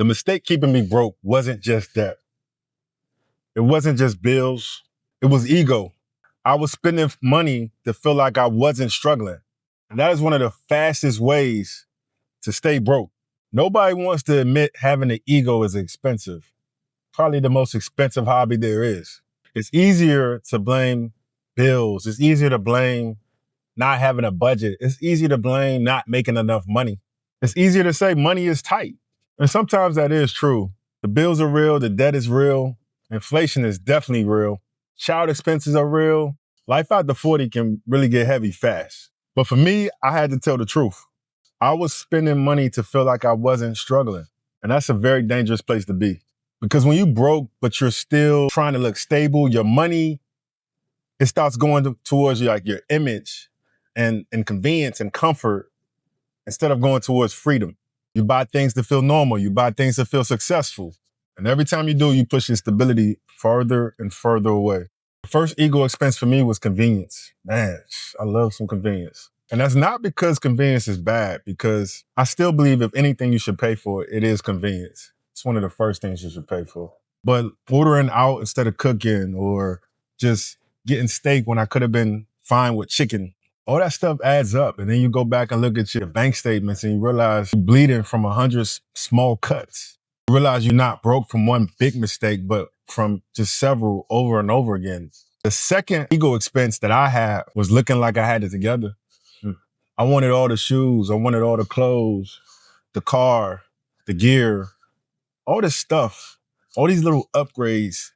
The mistake keeping me broke wasn't just debt. It wasn't just bills. It was ego. I was spending money to feel like I wasn't struggling. And that is one of the fastest ways to stay broke. Nobody wants to admit having an ego is expensive. Probably the most expensive hobby there is. It's easier to blame bills. It's easier to blame not having a budget. It's easier to blame not making enough money. It's easier to say money is tight. And sometimes that is true. The bills are real. The debt is real. Inflation is definitely real. Child expenses are real. Life after 40 can really get heavy fast. But for me, I had to tell the truth. I was spending money to feel like I wasn't struggling. And that's a very dangerous place to be. Because when you broke, but you're still trying to look stable, your money, it starts going towards like your image and convenience and comfort instead of going towards freedom. You buy things to feel normal. You buy things to feel successful. And every time you do, you push your stability further and further away. The first ego expense for me was convenience. Man, I love some convenience. And that's not because convenience is bad, because I still believe if anything you should pay for, it is convenience. It's one of the first things you should pay for. But ordering out instead of cooking, or just getting steak when I could have been fine with chicken, all that stuff adds up. And then you go back and look at your bank statements and you realize you're bleeding from 100 small cuts. You realize you're not broke from one big mistake, but from just several over and over again. The second ego expense that I had was looking like I had it together. I wanted all the shoes. I wanted all the clothes, the car, the gear, all this stuff, all these little upgrades,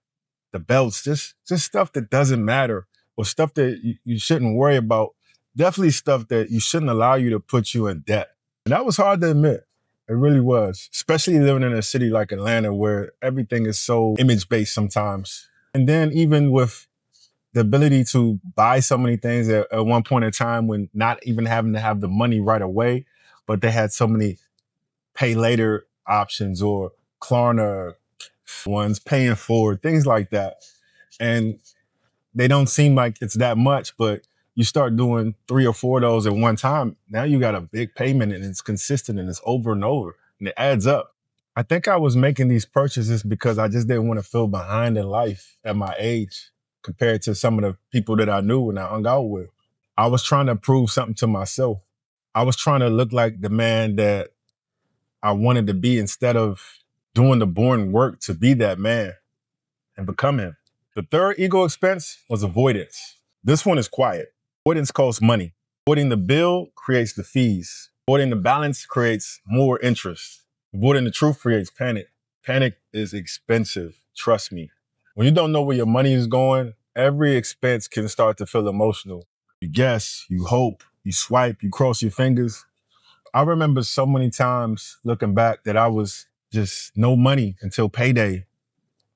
the belts, just stuff that doesn't matter, or stuff that you shouldn't worry about. Definitely stuff that you shouldn't allow you to put you in debt. And that was hard to admit. It really was, especially living in a city like Atlanta where everything is so image-based sometimes. And then even with the ability to buy so many things at one point in time when not even having to have the money right away, but they had so many pay later options or Klarna ones, paying forward, things like that. And they don't seem like it's that much, but you start doing 3 or 4 of those at one time. Now you got a big payment and it's consistent and it's over and over and it adds up. I think I was making these purchases because I just didn't want to feel behind in life at my age compared to some of the people that I knew and I hung out with. I was trying to prove something to myself. I was trying to look like the man that I wanted to be instead of doing the boring work to be that man and become him. The third ego expense was avoidance. This one is quiet. Avoidance costs money. Avoiding the bill creates the fees. Avoiding the balance creates more interest. Avoiding the truth creates panic. Panic is expensive, trust me. When you don't know where your money is going, every expense can start to feel emotional. You guess, you hope, you swipe, you cross your fingers. I remember so many times looking back that I was just no money until payday,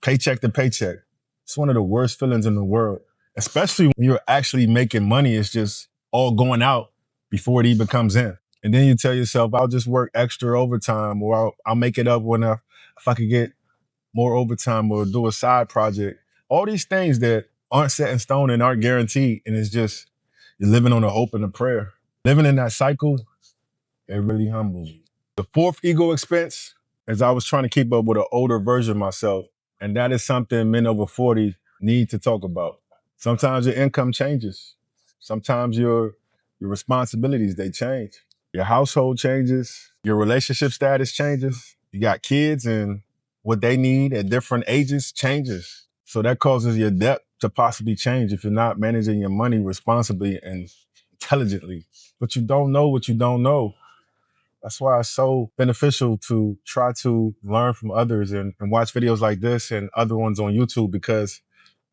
paycheck to paycheck. It's one of the worst feelings in the world, especially when you're actually making money. It's just all going out before it even comes in. And then you tell yourself, I'll just work extra overtime, or I'll make it up if I could get more overtime or do a side project. All these things that aren't set in stone and aren't guaranteed. And it's just, you're living on a hope and a prayer. Living in that cycle, it really humbles you. The fourth ego expense is I was trying to keep up with an older version of myself. And that is something men over 40 need to talk about. Sometimes your income changes. Sometimes your responsibilities, they change. Your household changes. Your relationship status changes. You got kids and what they need at different ages changes. So that causes your debt to possibly change if you're not managing your money responsibly and intelligently. But you don't know what you don't know. That's why it's so beneficial to try to learn from others and watch videos like this and other ones on YouTube, because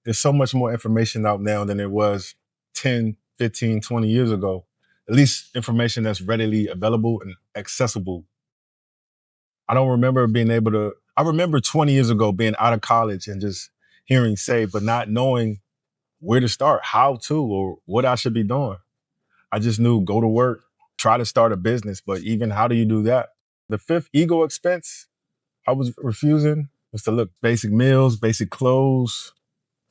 there's so much more information out now than there was 10, 15, 20 years ago. At least information that's readily available and accessible. I remember 20 years ago being out of college and just hearing save, but not knowing where to start, how to, or what I should be doing. I just knew go to work, try to start a business, but even how do you do that? The fifth ego expense I was refusing was to look basic meals, basic clothes,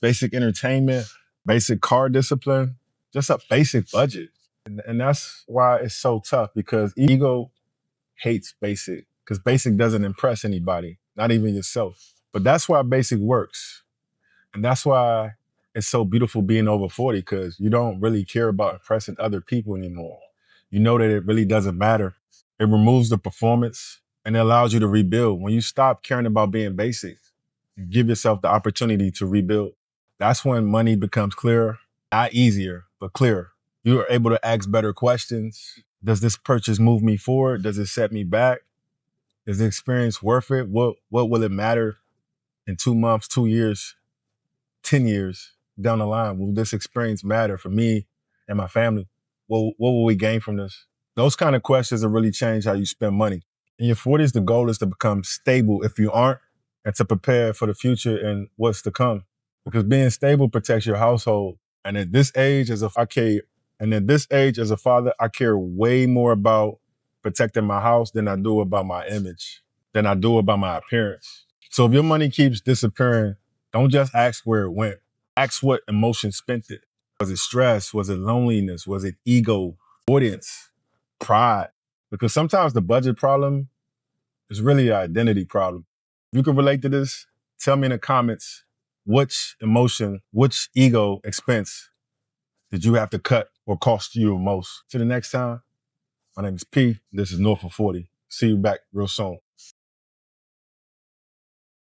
basic entertainment, basic car discipline, just a basic budget. And that's why it's so tough, because ego hates basic. because basic doesn't impress anybody, not even yourself. But that's why basic works. And that's why it's so beautiful being over 40, because you don't really care about impressing other people anymore. You know that it really doesn't matter. It removes the performance and it allows you to rebuild. When you stop caring about being basic, you give yourself the opportunity to rebuild. That's when money becomes clearer, not easier, but clearer. You are able to ask better questions. Does this purchase move me forward? Does it set me back? Is the experience worth it? What will it matter in 2 months, 2 years, 10 years down the line? Will this experience matter for me and my family? What will we gain from this? Those kind of questions will really change how you spend money. In your 40s, the goal is to become stable if you aren't, and to prepare for the future and what's to come. Because being stable protects your household. And at this age, as a father, I care way more about protecting my house than I do about my image, than I do about my appearance. So if your money keeps disappearing, don't just ask where it went. Ask what emotion spent it. Was it stress? Was it loneliness? Was it ego, avoidance, pride? Because sometimes the budget problem is really an identity problem. If you can relate to this, tell me in the comments which emotion, which ego expense did you have to cut or cost you the most. Till the next time, my name is P. This is North of 40. See you back real soon.